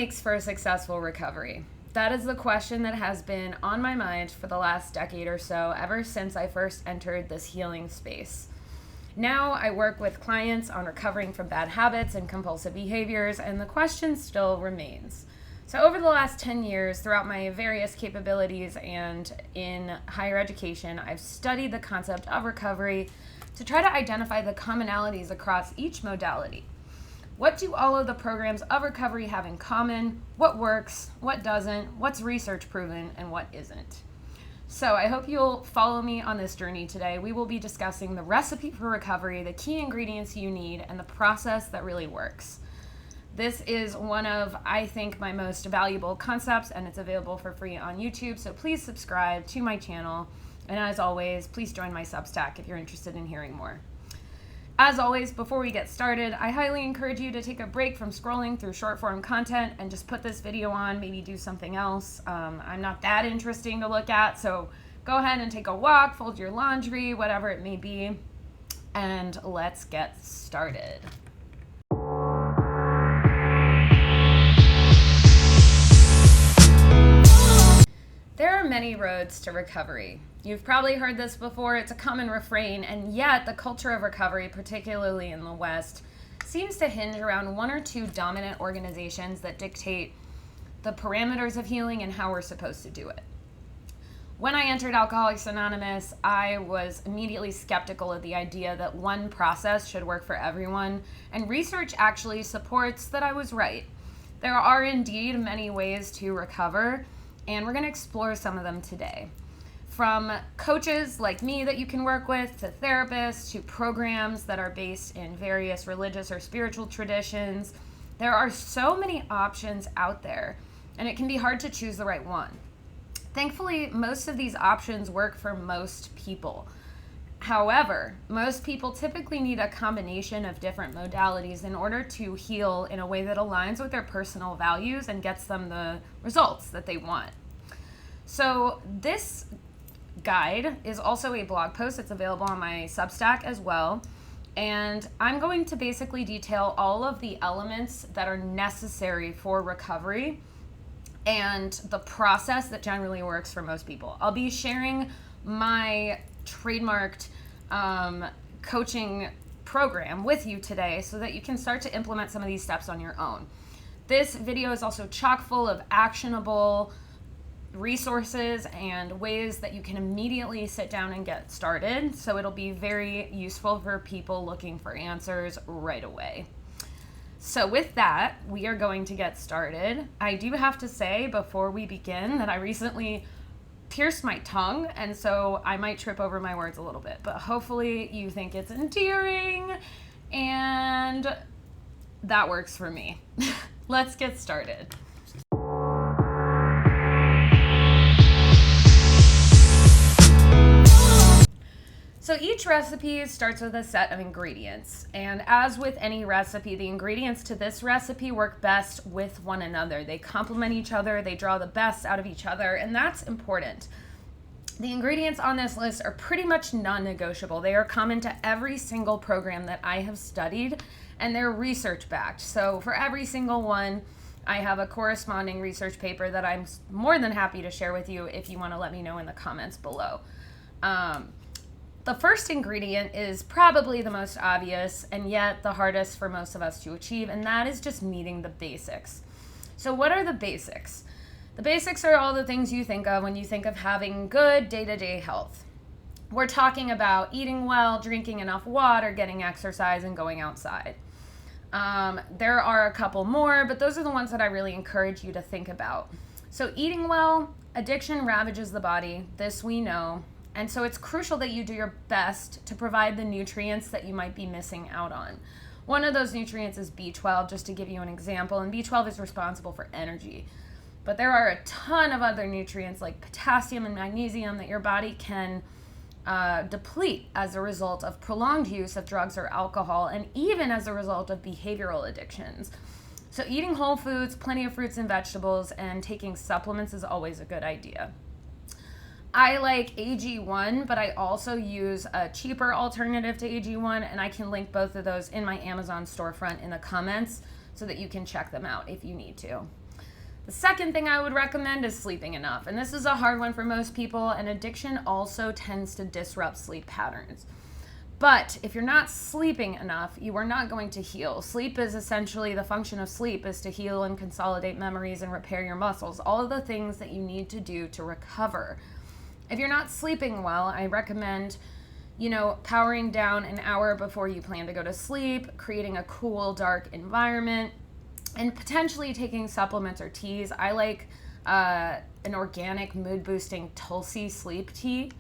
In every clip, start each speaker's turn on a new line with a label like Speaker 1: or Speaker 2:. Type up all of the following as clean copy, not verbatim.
Speaker 1: makes for a successful recovery? That is the question that has been on my mind for the last decade or so, ever since I first entered this healing space. Now I work with clients on recovering from bad habits and compulsive behaviors, and the question still remains. So over the last 10 years, throughout my various capabilities and in higher education, I've studied the concept of recovery to try to identify the commonalities across each modality. What do all of the programs of recovery have in common? What works? What doesn't? What's research proven? And what isn't? So I hope you'll follow me on this journey today. We will be discussing the recipe for recovery, the key ingredients you need, and the process that really works. This is one of, I think, my most valuable concepts, and it's available for free on YouTube. So please subscribe to my channel. And as always, please join my Substack if you're interested in hearing more. As always, before we get started, I highly encourage you to take a break from scrolling through short form content and just put this video on, maybe do something else. I'm not that interesting to look at, so go ahead and take a walk, fold your laundry, whatever it may be, and let's get started. There are many roads to recovery. You've probably heard this before, it's a common refrain, and yet the culture of recovery, particularly in the West, seems to hinge around one or two dominant organizations that dictate the parameters of healing and how we're supposed to do it. When I entered Alcoholics Anonymous, I was immediately skeptical of the idea that one process should work for everyone, and research actually supports that I was right. There are indeed many ways to recover, and we're going to explore some of them today. From coaches like me that you can work with, to therapists, to programs that are based in various religious or spiritual traditions, there are so many options out there, and it can be hard to choose the right one. Thankfully, most of these options work for most people. However, most people typically need a combination of different modalities in order to heal in a way that aligns with their personal values and gets them the results that they want. So this guide is also a blog post. It's available on my Substack as well. And I'm going to basically detail all of the elements that are necessary for recovery and the process that generally works for most people. I'll be sharing my trademarked coaching program with you today so that you can start to implement some of these steps on your own. This video is also chock full of actionable resources and ways that you can immediately sit down and get started. So it'll be very useful for people looking for answers right away. So with that, we are going to get started. I do have to say before we begin that I recently pierced my tongue, and so I might trip over my words a little bit, but hopefully you think it's endearing, and that works for me. Let's get started. So each recipe starts with a set of ingredients, and as with any recipe, the ingredients to this recipe work best with one another. They complement each other, they draw the best out of each other, and that's important. The ingredients on this list are pretty much non-negotiable. They are common to every single program that I have studied, and they're research-backed. So for every single one, I have a corresponding research paper that I'm more than happy to share with you if you want to let me know in the comments below. The first ingredient is probably the most obvious and yet the hardest for most of us to achieve, and that is just meeting the basics. So what are the basics? The basics are all the things you think of when you think of having good day-to-day health. We're talking about eating well, drinking enough water, getting exercise, and going outside. There are a couple more, but those are the ones that I really encourage you to think about. So eating well, addiction ravages the body. This we know. And so it's crucial that you do your best to provide the nutrients that you might be missing out on. One of those nutrients is B12, just to give you an example, and B12 is responsible for energy. But there are a ton of other nutrients like potassium and magnesium that your body can deplete as a result of prolonged use of drugs or alcohol, and even as a result of behavioral addictions. So eating whole foods, plenty of fruits and vegetables, and taking supplements is always a good idea. I like AG1, but I also use a cheaper alternative to AG1, and I can link both of those in my Amazon storefront in the comments so that you can check them out if you need to. The second thing I would recommend is sleeping enough. And this is a hard one for most people, and addiction also tends to disrupt sleep patterns. But if you're not sleeping enough, you are not going to heal. Sleep is essentially, the function of sleep is to heal and consolidate memories and repair your muscles, all of the things that you need to do to recover. If you're not sleeping well, I recommend, powering down an hour before you plan to go to sleep, creating a cool, dark environment, and potentially taking supplements or teas. I like an organic mood-boosting Tulsi sleep tea.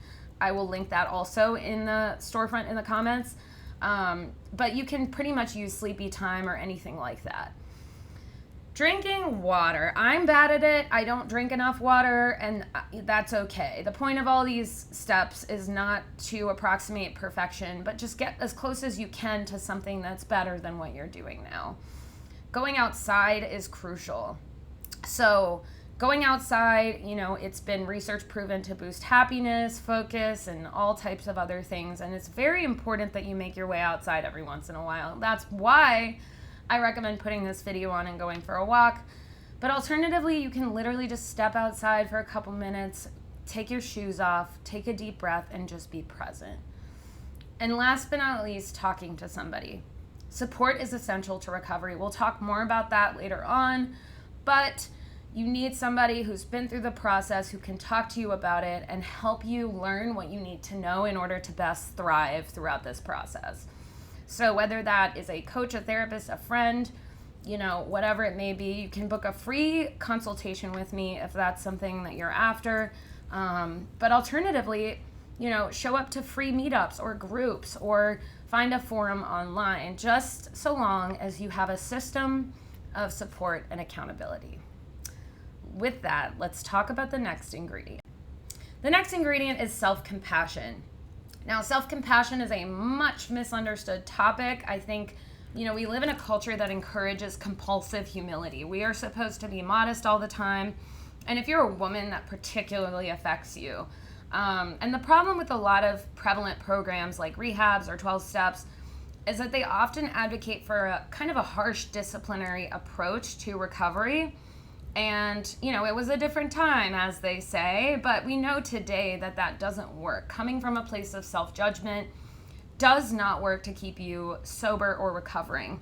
Speaker 1: I will link that also in the storefront in the comments. But you can pretty much use sleepy time or anything like that. Drinking water. I'm bad at it. I don't drink enough water, and that's okay. The point of all these steps is not to approximate perfection, but just get as close as you can to something that's better than what you're doing now. Going outside is crucial. So going outside, it's been research proven to boost happiness, focus, and all types of other things. And it's very important that you make your way outside every once in a while. That's why I recommend putting this video on and going for a walk. But alternatively, you can literally just step outside for a couple minutes, take your shoes off, take a deep breath, and just be present. And last but not least, talking to somebody. Support is essential to recovery. We'll talk more about that later on, but you need somebody who's been through the process, who can talk to you about it and help you learn what you need to know in order to best thrive throughout this process. So whether that is a coach, a therapist, a friend, whatever it may be, you can book a free consultation with me if that's something that you're after. But alternatively, show up to free meetups or groups or find a forum online, just so long as you have a system of support and accountability. With that, let's talk about the next ingredient. The next ingredient is self-compassion. Now, self-compassion is a much misunderstood topic. I think, we live in a culture that encourages compulsive humility. We are supposed to be modest all the time. And if you're a woman, that particularly affects you. And the problem with a lot of prevalent programs like rehabs or 12 steps is that they often advocate for a kind of a harsh disciplinary approach to recovery. And, it was a different time, as they say, but we know today that that doesn't work. Coming from a place of self-judgment does not work to keep you sober or recovering.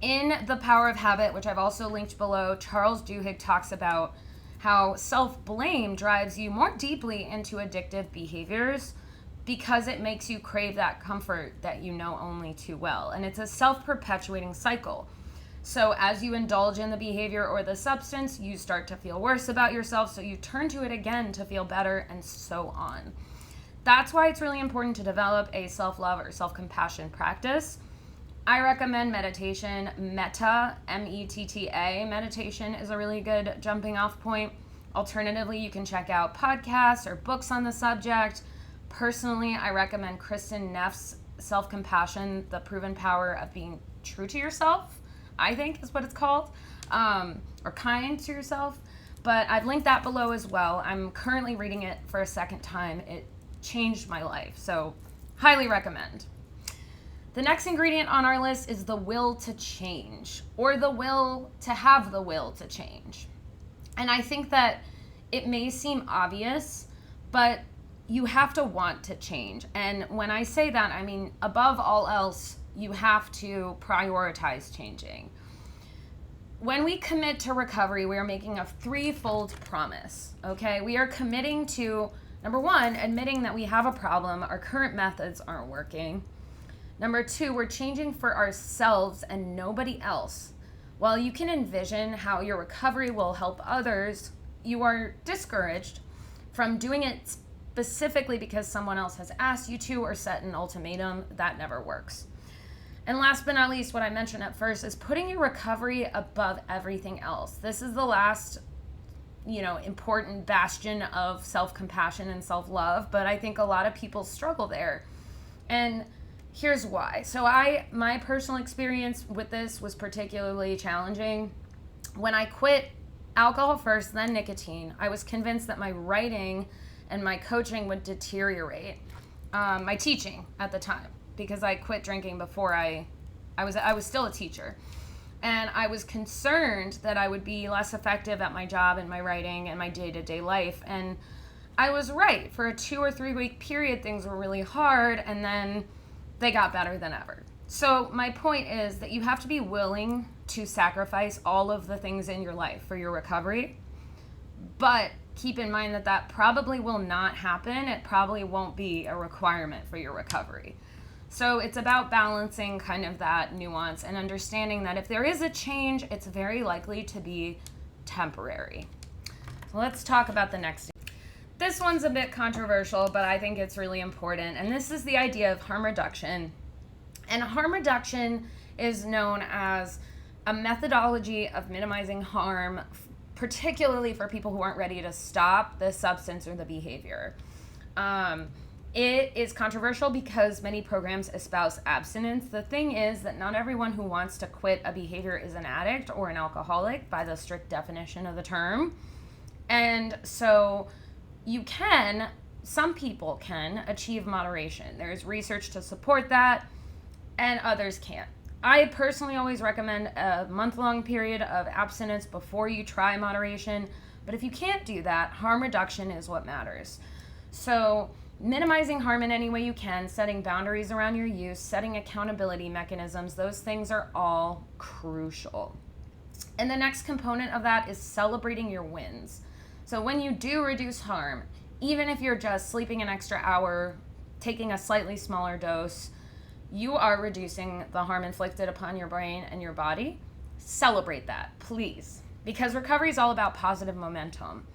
Speaker 1: In The Power of Habit, which I've also linked below, Charles Duhigg talks about how self-blame drives you more deeply into addictive behaviors because it makes you crave that comfort that you know only too well. And it's a self-perpetuating cycle. So as you indulge in the behavior or the substance, you start to feel worse about yourself, so you turn to it again to feel better, and so on. That's why it's really important to develop a self-love or self-compassion practice. I recommend meditation. Metta, M-E-T-T-A, meditation is a really good jumping off point. Alternatively, you can check out podcasts or books on the subject. Personally, I recommend Kristen Neff's Self-Compassion, The Proven Power of Being True to Yourself, I think is what it's called, or kind to yourself. But I've linked that below as well. I'm currently reading it for a second time. It changed my life, so highly recommend. The next ingredient on our list is the will to change, or the will to have the will to change. And I think that it may seem obvious, but you have to want to change. And when I say that, I mean, above all else, you have to prioritize changing. When we commit to recovery, we are making a threefold promise, okay? We are committing to, number one, admitting that we have a problem, our current methods aren't working. Number two, we're changing for ourselves and nobody else. While you can envision how your recovery will help others, you are discouraged from doing it specifically because someone else has asked you to or set an ultimatum. That never works. And last but not least, what I mentioned at first is putting your recovery above everything else. This is the last, important bastion of self-compassion and self-love, but I think a lot of people struggle there. And here's why. So my personal experience with this was particularly challenging. When I quit alcohol first, then nicotine, I was convinced that my writing and my coaching would deteriorate, my teaching at the time, because I quit drinking before I was still a teacher. And I was concerned that I would be less effective at my job and my writing and my day-to-day life. And I was right. For a 2 or 3 week period, things were really hard, and then they got better than ever. So my point is that you have to be willing to sacrifice all of the things in your life for your recovery. But keep in mind that that probably will not happen. It probably won't be a requirement for your recovery. So it's about balancing kind of that nuance and understanding that if there is a change, it's very likely to be temporary. So let's talk about the next. This one's a bit controversial, but I think it's really important. And this is the idea of harm reduction. And harm reduction is known as a methodology of minimizing harm, particularly for people who aren't ready to stop the substance or the behavior. It is controversial because many programs espouse abstinence. The thing is that not everyone who wants to quit a behavior is an addict or an alcoholic by the strict definition of the term. And so some people can achieve moderation. There's research to support that, and others can't. I personally always recommend a month-long period of abstinence before you try moderation, but if you can't do that, harm reduction is what matters. So minimizing harm in any way you can, setting boundaries around your use, setting accountability mechanisms, those things are all crucial. And the next component of that is celebrating your wins. So when you do reduce harm, even if you're just sleeping an extra hour, taking a slightly smaller dose, you are reducing the harm inflicted upon your brain and your body. Celebrate that, please. Because recovery is all about positive momentum.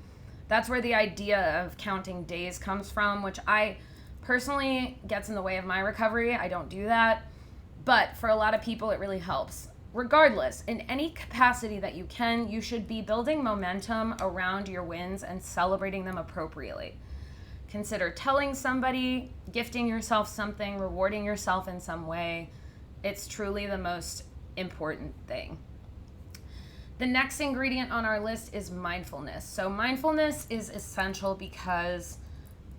Speaker 1: That's where the idea of counting days comes from, which I personally gets in the way of my recovery. I don't do that. But for a lot of people, it really helps. Regardless, in any capacity that you can, you should be building momentum around your wins and celebrating them appropriately. Consider telling somebody, gifting yourself something, rewarding yourself in some way. It's truly the most important thing. The next ingredient on our list is mindfulness. So mindfulness is essential because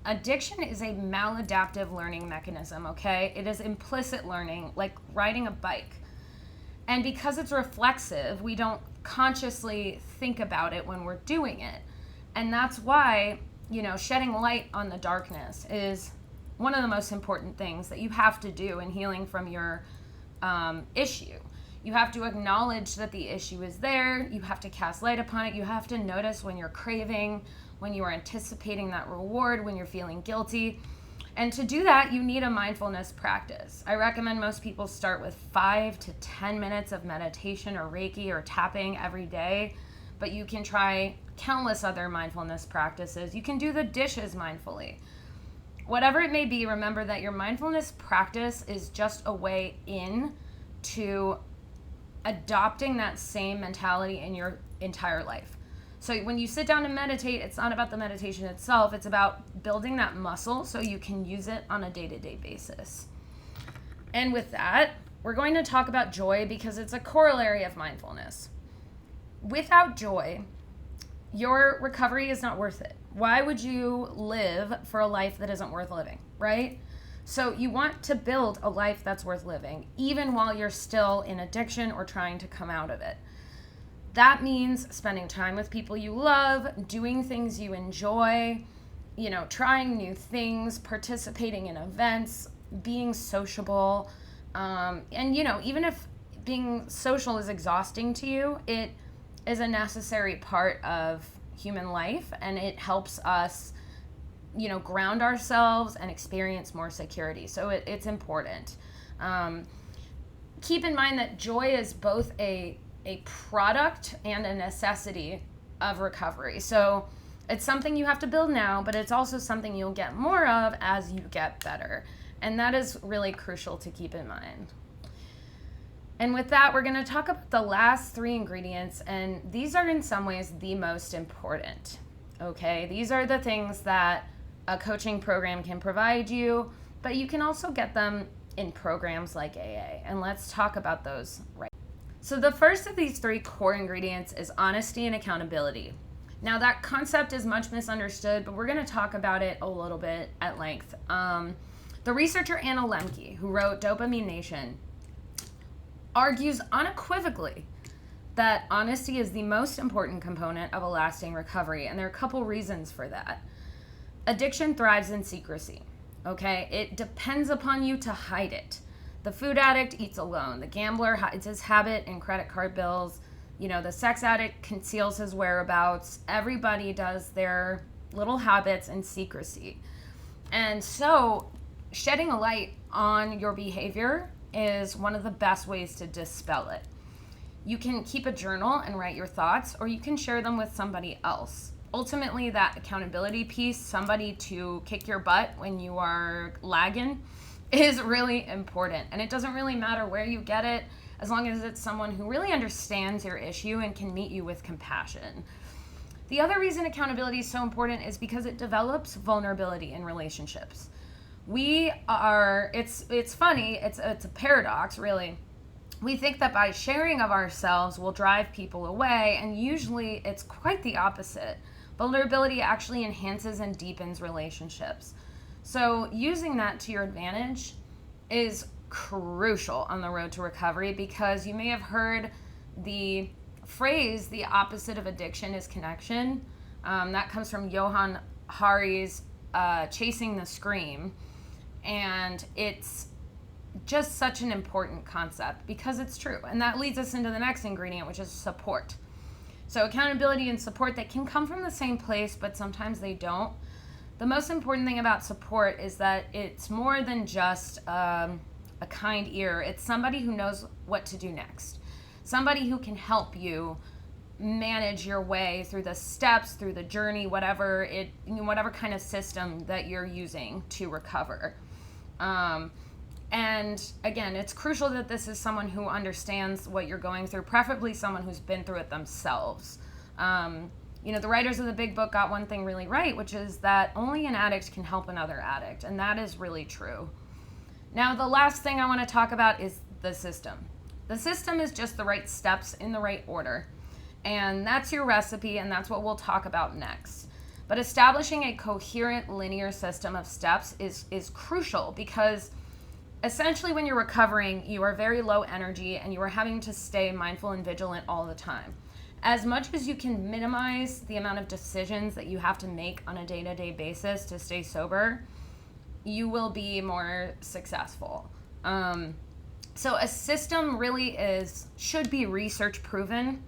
Speaker 1: addiction is a maladaptive learning mechanism, okay? It is implicit learning, like riding a bike. And because it's reflexive, we don't consciously think about it when we're doing it. And that's why, shedding light on the darkness is one of the most important things that you have to do in healing from your issue. You have to acknowledge that the issue is there. You have to cast light upon it. You have to notice when you're craving, when you are anticipating that reward, when you're feeling guilty. And to do that, you need a mindfulness practice. I recommend most people start with 5 to 10 minutes of meditation or Reiki or tapping every day, but you can try countless other mindfulness practices. You can do the dishes mindfully. Whatever it may be, remember that your mindfulness practice is just a way in to adopting that same mentality in your entire life. So when you sit down to meditate, it's not about the meditation itself. It's about building that muscle so you can use it on a day-to-day basis. And with that, we're going to talk about joy because it's a corollary of mindfulness. Without joy, your recovery is not worth it. Why would you live for a life that isn't worth living, right? So you want to build a life that's worth living, even while you're still in addiction or trying to come out of it. That means spending time with people you love, doing things you enjoy, trying new things, participating in events, being sociable. And even if being social is exhausting to you, it is a necessary part of human life, and it helps us, ground ourselves and experience more security. So it's important. Keep in mind that joy is both a product and a necessity of recovery. So it's something you have to build now, but it's also something you'll get more of as you get better. And that is really crucial to keep in mind. And with that, we're going to talk about the last 3 ingredients, and these are in some ways the most important. Okay, these are the things that a coaching program can provide you, but you can also get them in programs like AA. And let's talk about those right. So the first of these 3 core ingredients is honesty and accountability. Now that concept is much misunderstood, but we're going to talk about it a little bit at length. The researcher Anna Lemke, who wrote Dopamine Nation, argues unequivocally that honesty is the most important component of a lasting recovery, and there are a couple reasons for that. Addiction thrives in secrecy, okay? It depends upon you to hide it. The food addict eats alone. The gambler hides his habit in credit card bills. The sex addict conceals his whereabouts. Everybody does their little habits in secrecy. And so shedding a light on your behavior is one of the best ways to dispel it. You can keep a journal and write your thoughts, or you can share them with somebody else. Ultimately, that accountability piece, somebody to kick your butt when you are lagging, is really important. And it doesn't really matter where you get it, as long as it's someone who really understands your issue and can meet you with compassion. The other reason accountability is so important is because it develops vulnerability in relationships. It's funny, it's a paradox, really. We think that by sharing of ourselves will drive people away, and usually it's quite the opposite. Vulnerability actually enhances and deepens relationships. So using that to your advantage is crucial on the road to recovery, because you may have heard the phrase, the opposite of addiction is connection. That comes from Johann Hari's Chasing the Scream. And it's just such an important concept because it's true. And that leads us into the next ingredient, which is support. So accountability and support, they can come from the same place, but sometimes they don't. The most important thing about support is that it's more than just a kind ear. It's somebody who knows what to do next. Somebody who can help you manage your way through the steps, through the journey, whatever kind of system that you're using to recover. And again, it's crucial that this is someone who understands what you're going through, preferably someone who's been through it themselves. The writers of the big book got one thing really right, which is that only an addict can help another addict. And that is really true. Now, the last thing I want to talk about is the system. The system is just the right steps in the right order. And that's your recipe, and that's what we'll talk about next. But establishing a coherent, linear system of steps is crucial, because essentially when you're recovering, you are very low energy and you are having to stay mindful and vigilant all the time. As much as you can minimize the amount of decisions that you have to make on a day-to-day basis to stay sober, you will be more successful. So a system really should be research proven.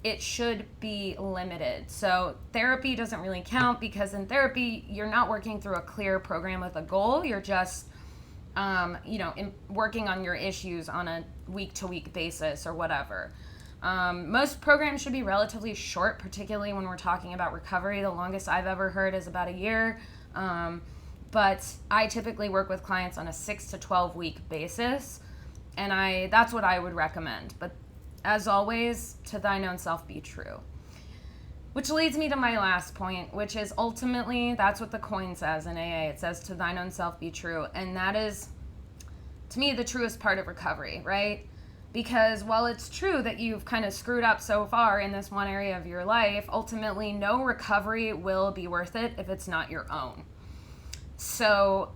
Speaker 1: It should be limited. So therapy doesn't really count, because in therapy, you're not working through a clear program with a goal. You're just working on your issues on a week-to-week basis or whatever. Most programs should be relatively short, particularly when we're talking about recovery. The longest I've ever heard is about a year. But I typically work with clients on a 6 to 12 week basis, and that's what I would recommend. But as always, to thine own self be true. Which leads me to my last point, which is ultimately, that's what the coin says in AA. It says, to thine own self be true. And that is, to me, the truest part of recovery, right? Because while it's true that you've kind of screwed up so far in this one area of your life, ultimately no recovery will be worth it if it's not your own. So,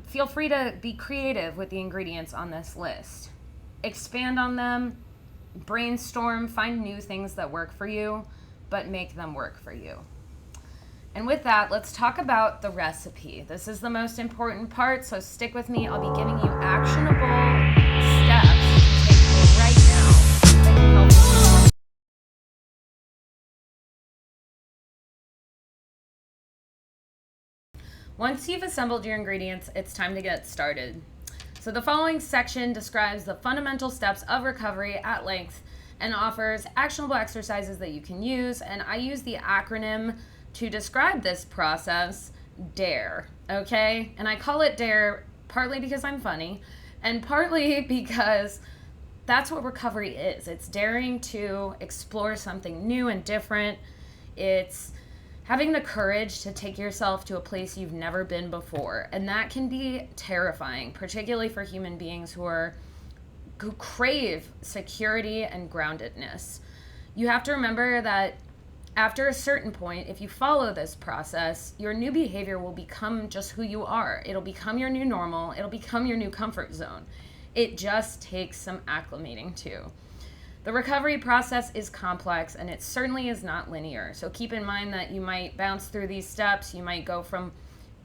Speaker 1: feel free to be creative with the ingredients on this list. Expand on them, brainstorm, find new things that work for you, but make them work for you. And with that, let's talk about the recipe. This is the most important part, so stick with me. I'll be giving you actionable steps to take right now that can help you. Once you've assembled your ingredients, it's time to get started. So the following section describes the fundamental steps of recovery at length and offers actionable exercises that you can use. And I use the acronym to describe this process, DARE, okay? And I call it DARE partly because I'm funny, and partly because that's what recovery is. It's daring to explore something new and different. It's having the courage to take yourself to a place you've never been before. And that can be terrifying, particularly for human beings who crave security and groundedness. You have to remember that after a certain point, if you follow this process, your new behavior will become just who you are. It'll become your new normal. It'll become your new comfort zone. It just takes some acclimating to. The recovery process is complex and it certainly is not linear. So keep in mind that you might bounce through these steps. You might go from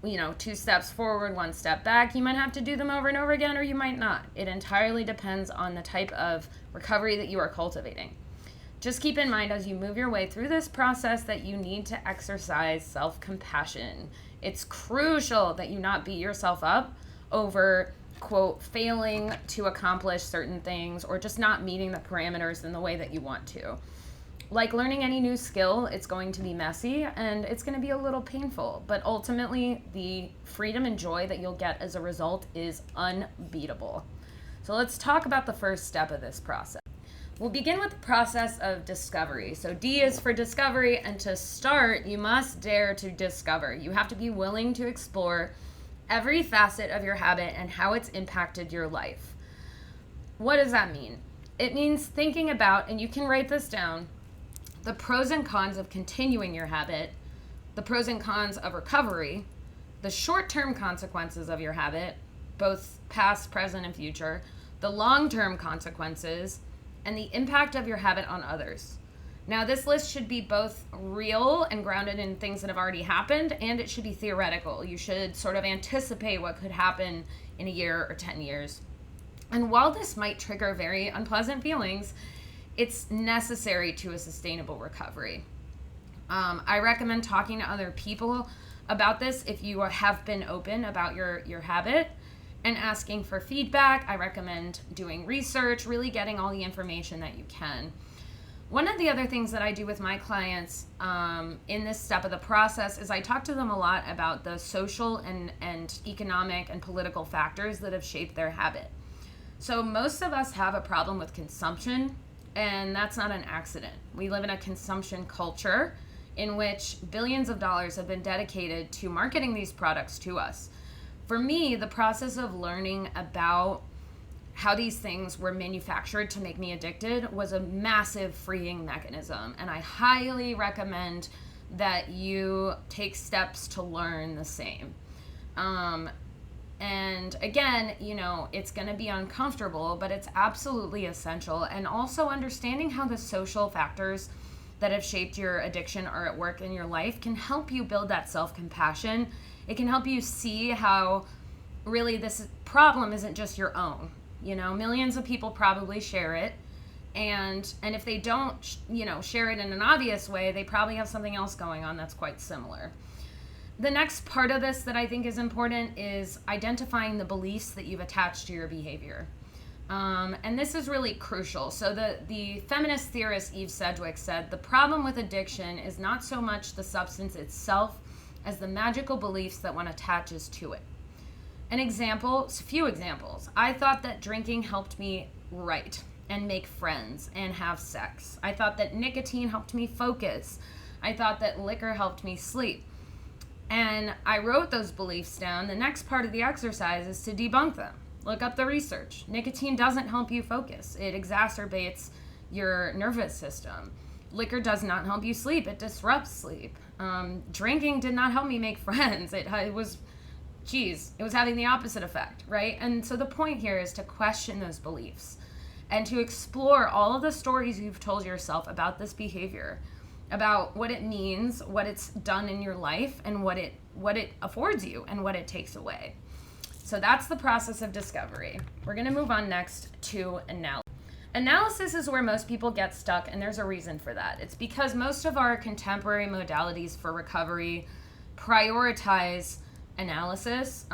Speaker 1: 2 steps forward, 1 step back. You might have to do them over and over again, or you might not. It entirely depends on the type of recovery that you are cultivating. Just keep in mind as you move your way through this process that you need to exercise self-compassion. It's crucial that you not beat yourself up over, quote, failing to accomplish certain things or just not meeting the parameters in the way that you want to. Like learning any new skill, it's going to be messy and it's going to be a little painful, but ultimately the freedom and joy that you'll get as a result is unbeatable. So let's talk about the first step of this process. We'll begin with the process of discovery. So D is for discovery, and to start, you must dare to discover. You have to be willing to explore every facet of your habit and how it's impacted your life. What does that mean? It means thinking about, and you can write this down, the pros and cons of continuing your habit, the pros and cons of recovery, the short-term consequences of your habit, both past, present, and future, the long-term consequences, and the impact of your habit on others. Now, this list should be both real and grounded in things that have already happened, and it should be theoretical. You should sort of anticipate what could happen in a year or 10 years. And while this might trigger very unpleasant feelings, it's necessary to a sustainable recovery. I recommend talking to other people about this if you have been open about your habit and asking for feedback. I recommend doing research, really getting all the information that you can. One of the other things that I do with my clients in this step of the process is I talk to them a lot about the social and economic and political factors that have shaped their habit. So most of us have a problem with consumption, and that's not an accident. We live in a consumption culture in which billions of dollars have been dedicated to marketing these products to us. For me, the process of learning about how these things were manufactured to make me addicted was a massive freeing mechanism. And I highly recommend that you take steps to learn the same. And again, it's going to be uncomfortable, but it's absolutely essential. And also understanding how the social factors that have shaped your addiction are at work in your life can help you build that self-compassion. It can help you see how really this problem isn't just your own. Millions of people probably share it. And if they don't, share it in an obvious way, they probably have something else going on that's quite similar. The next part of this that I think is important is identifying the beliefs that you've attached to your behavior. And this is really crucial. So the feminist theorist Eve Sedgwick said, the problem with addiction is not so much the substance itself as the magical beliefs that one attaches to it. A few examples. I thought that drinking helped me write and make friends and have sex. I thought that nicotine helped me focus. I thought that liquor helped me sleep. And I wrote those beliefs down. The next part of the exercise is to debunk them. Look up the research. Nicotine doesn't help you focus. It exacerbates your nervous system. Liquor does not help you sleep. It disrupts sleep. Drinking did not help me make friends. It was having the opposite effect, right? And so the point here is to question those beliefs and to explore all of the stories you've told yourself about this behavior, about what it means, what it's done in your life, and what it affords you and what it takes away. So that's the process of discovery. We're going to move on next to analysis. Analysis is where most people get stuck, and there's a reason for that. It's because most of our contemporary modalities for recovery prioritize analysis.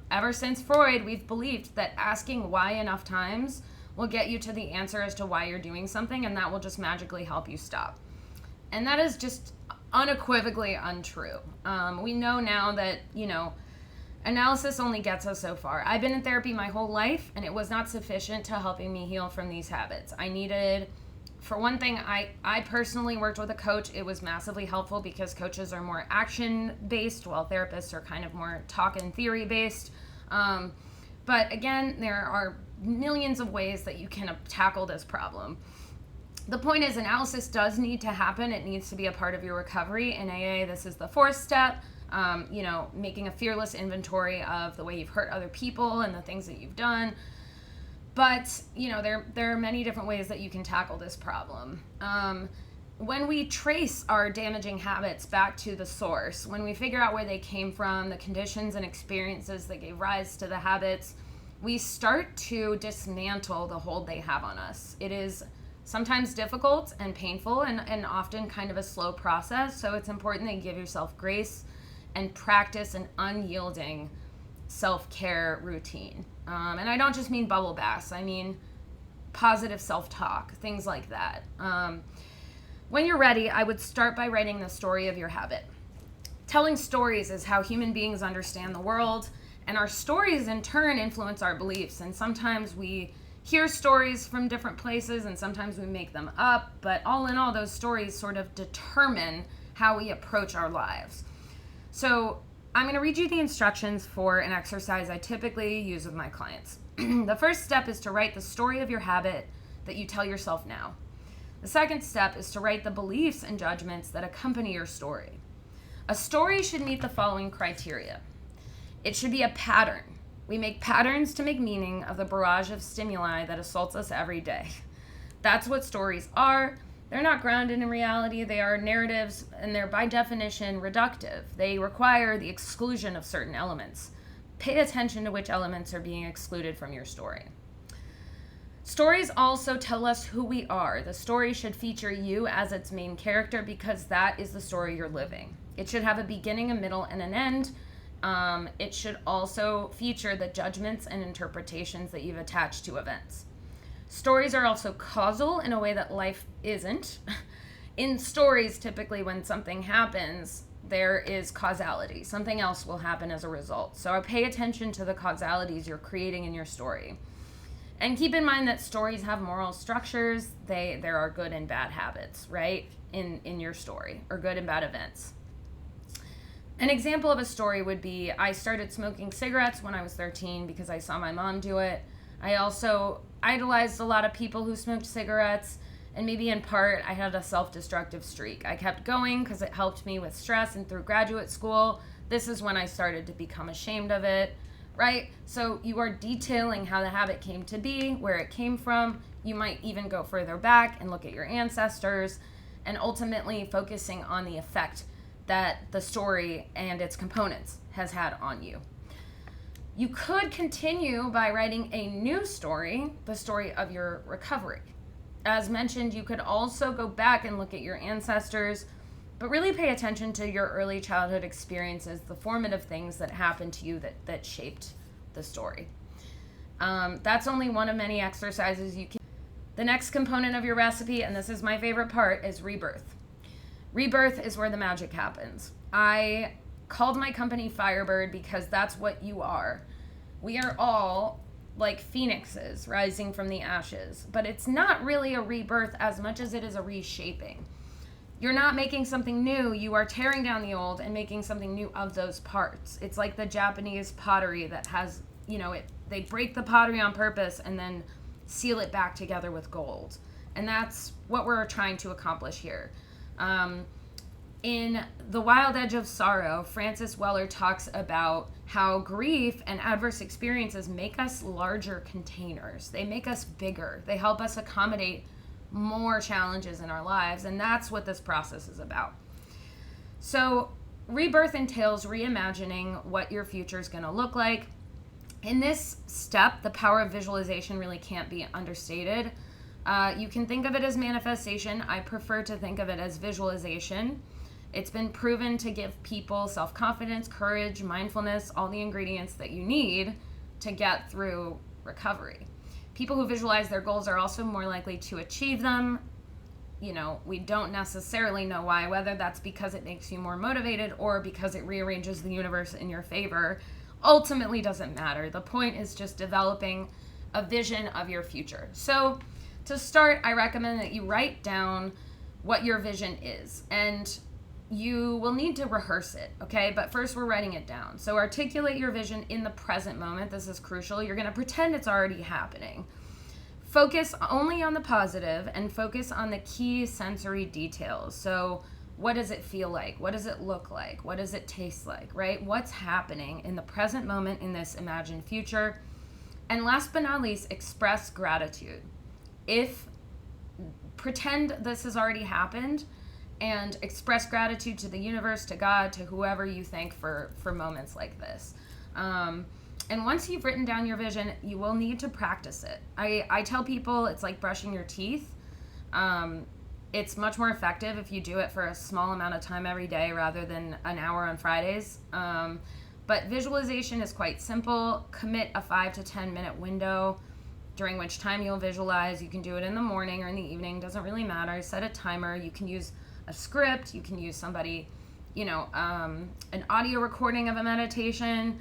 Speaker 1: Ever since Freud, we've believed that asking why enough times will get you to the answer as to why you're doing something, and that will just magically help you stop. And that is just unequivocally untrue. We know now that, analysis only gets us so far. I've been in therapy my whole life, and it was not sufficient to helping me heal from these habits. I needed, for one thing, I personally worked with a coach. It was massively helpful because coaches are more action-based, while therapists are kind of more talk and theory-based. But again, there are millions of ways that you can tackle this problem. The point is, analysis does need to happen. It needs to be a part of your recovery. In AA, this is the 4th step. Making a fearless inventory of the way you've hurt other people and the things that you've done. But, there are many different ways that you can tackle this problem. When we trace our damaging habits back to the source, when we figure out where they came from, the conditions and experiences that gave rise to the habits, we start to dismantle the hold they have on us. It is sometimes difficult and painful and often kind of a slow process, so it's important that you give yourself grace and practice an unyielding self-care routine. And I don't just mean bubble baths, I mean positive self-talk, things like that. When you're ready, I would start by writing the story of your habit. Telling stories is how human beings understand the world, and our stories in turn influence our beliefs. And sometimes we hear stories from different places and sometimes we make them up, but all in all, those stories sort of determine how we approach our lives. So I'm going to read you the instructions for an exercise I typically use with my clients. The first step is to write the story of your habit that you tell yourself now. The second step is to write the beliefs and judgments that accompany your story. A story should meet the following criteria. It should be a pattern. We make patterns to make meaning of the barrage of stimuli that assaults us every day. That's what stories are. They're not grounded in reality. They are narratives, and they're by definition reductive. They require the exclusion of certain elements. Pay attention to which elements are being excluded from your story. Stories also tell us who we are. The story should feature you as its main character because that is the story you're living. It should have a beginning, a middle, and an end. It should also feature the judgments and interpretations that you've attached to events. Stories are also causal in a way that life isn't. In stories, typically when something happens, there is causality. Something else will happen as a result. So pay attention to the causalities you're creating in your story. And keep in mind that stories have moral structures. There are good and bad habits, right, in your story, or good and bad events. An example of a story would be, I started smoking cigarettes when I was 13 because I saw my mom do it. I also idolized a lot of people who smoked cigarettes, and maybe in part I had a self-destructive streak. I kept going because it helped me with stress, and through graduate school, this is when I started to become ashamed of it, right? So you are detailing how the habit came to be, where it came from. You might even go further back and look at your ancestors, and ultimately focusing on the effect that the story and its components has had on you. You could continue by writing a new story, the story of your recovery. As mentioned, you could also go back and look at your ancestors, but really pay attention to your early childhood experiences, the formative things that happened to you that shaped the story. That's only one of many exercises you can. The next component of your recipe, and this is my favorite part, is rebirth. Rebirth is where the magic happens. I called my company Firebird because that's what you are. We are all like phoenixes rising from the ashes, but it's not really a rebirth as much as it is a reshaping. You're not making something new, you are tearing down the old and making something new of those parts. It's like the Japanese pottery that has, they break the pottery on purpose and then seal it back together with gold. And that's what we're trying to accomplish here. In The Wild Edge of Sorrow, Francis Weller talks about how grief and adverse experiences make us larger containers. They make us bigger. They help us accommodate more challenges in our lives, and that's what this process is about. So rebirth entails reimagining what your future is going to look like. In this step, the power of visualization really can't be understated. You can think of it as manifestation. I prefer to think of it as visualization. It's been proven to give people self-confidence, courage, mindfulness, all the ingredients that you need to get through recovery. People who visualize their goals are also more likely to achieve them. We don't necessarily know why, whether that's because it makes you more motivated or because it rearranges the universe in your favor. Ultimately doesn't matter. The point is just developing a vision of your future. So to start, I recommend that you write down what your vision is, and you will need to rehearse it, okay? But first we're writing it down. So articulate your vision in the present moment. This is crucial. You're going to pretend it's already happening. Focus only on the positive and focus on the key sensory details. So what does it feel like? What does it look like? What does it taste like, right? What's happening in the present moment in this imagined future? And last but not least, express gratitude. Pretend this has already happened and express gratitude to the universe, to God, to whoever you thank for moments like this. And once you've written down your vision, you will need to practice it. I tell people it's like brushing your teeth. It's much more effective if you do it for a small amount of time every day rather than an hour on Fridays. But visualization is quite simple. Commit a 5 to 10 minute window during which time you'll visualize. You can do it in the morning or in the evening, doesn't really matter. Set a timer. You can use a script. You can use somebody, an audio recording of a meditation.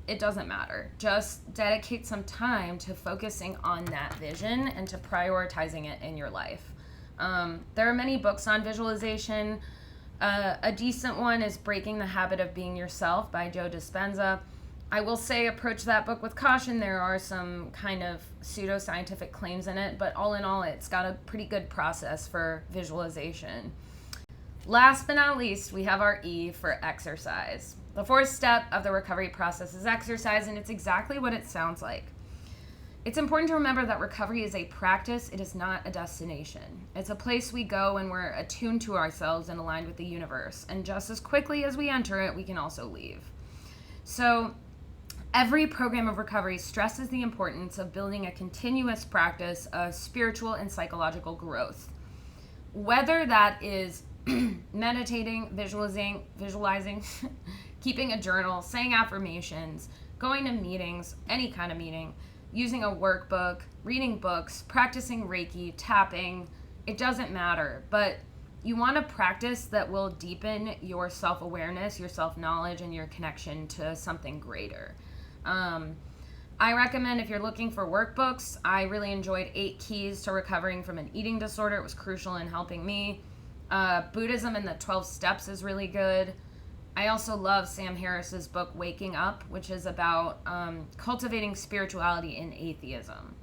Speaker 1: It doesn't matter. Just dedicate some time to focusing on that vision and to prioritizing it in your life. There are many books on visualization. A decent one is Breaking the Habit of Being Yourself by Joe Dispenza. I will say approach that book with caution. There are some kind of pseudoscientific claims in it, but all in all, it's got a pretty good process for visualization. Last but not least, we have our E for exercise. The fourth step of the recovery process is exercise, and it's exactly what it sounds like. It's important to remember that recovery is a practice. It is not a destination. It's a place we go when we're attuned to ourselves and aligned with the universe. And just as quickly as we enter it, we can also leave. So every program of recovery stresses the importance of building a continuous practice of spiritual and psychological growth. Whether that is meditating, visualizing, keeping a journal, saying affirmations, going to meetings, any kind of meeting, using a workbook, reading books, practicing Reiki, tapping, it doesn't matter. But you want a practice that will deepen your self-awareness, your self-knowledge, and your connection to something greater. I recommend if you're looking for workbooks, I really enjoyed 8 Keys to Recovering from an Eating Disorder. It was crucial in helping me. Buddhism and the 12 Steps is really good. I also love Sam Harris's book, Waking Up, which is about cultivating spirituality in atheism.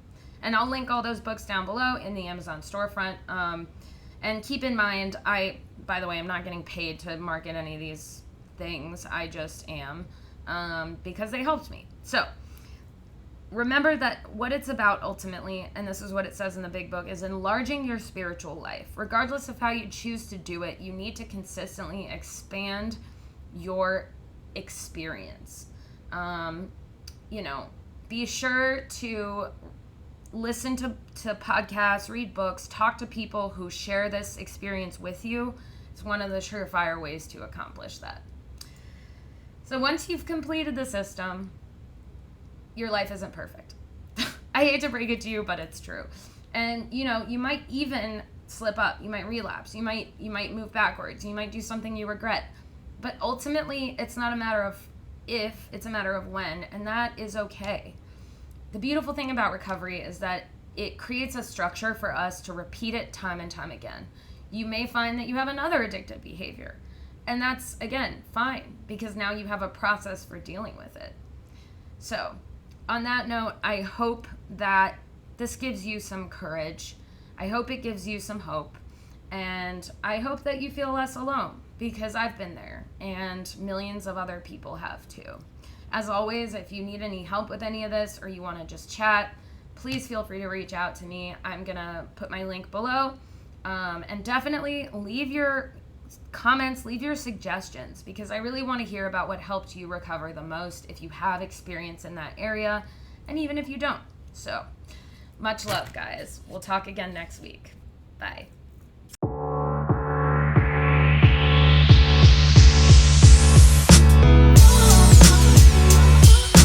Speaker 1: And I'll link all those books down below in the Amazon storefront. And keep in mind, by the way, I'm not getting paid to market any of these things. I just am, because they helped me. So remember that what it's about ultimately, and this is what it says in the big book, is enlarging your spiritual life. Regardless of how you choose to do it, you need to consistently expand your experience. Be sure to listen to podcasts, read books, talk to people who share this experience with you. It's one of the surefire ways to accomplish that. So once you've completed the system, your life isn't perfect. I hate to break it to you, but it's true. And you might even slip up, you might relapse, you might move backwards, you might do something you regret. But ultimately, it's not a matter of if, it's a matter of when, and that is okay. The beautiful thing about recovery is that it creates a structure for us to repeat it time and time again. You may find that you have another addictive behavior, and that's, again, fine, because now you have a process for dealing with it. So, on that note, I hope that this gives you some courage. I hope it gives you some hope, and I hope that you feel less alone, because I've been there, and millions of other people have too. As always, if you need any help with any of this or you want to just chat, please feel free to reach out to me. I'm going to put my link below. And definitely leave your comments, leave your suggestions, because I really want to hear about what helped you recover the most if you have experience in that area, and even if you don't. So, much love, guys. We'll talk again next week. Bye.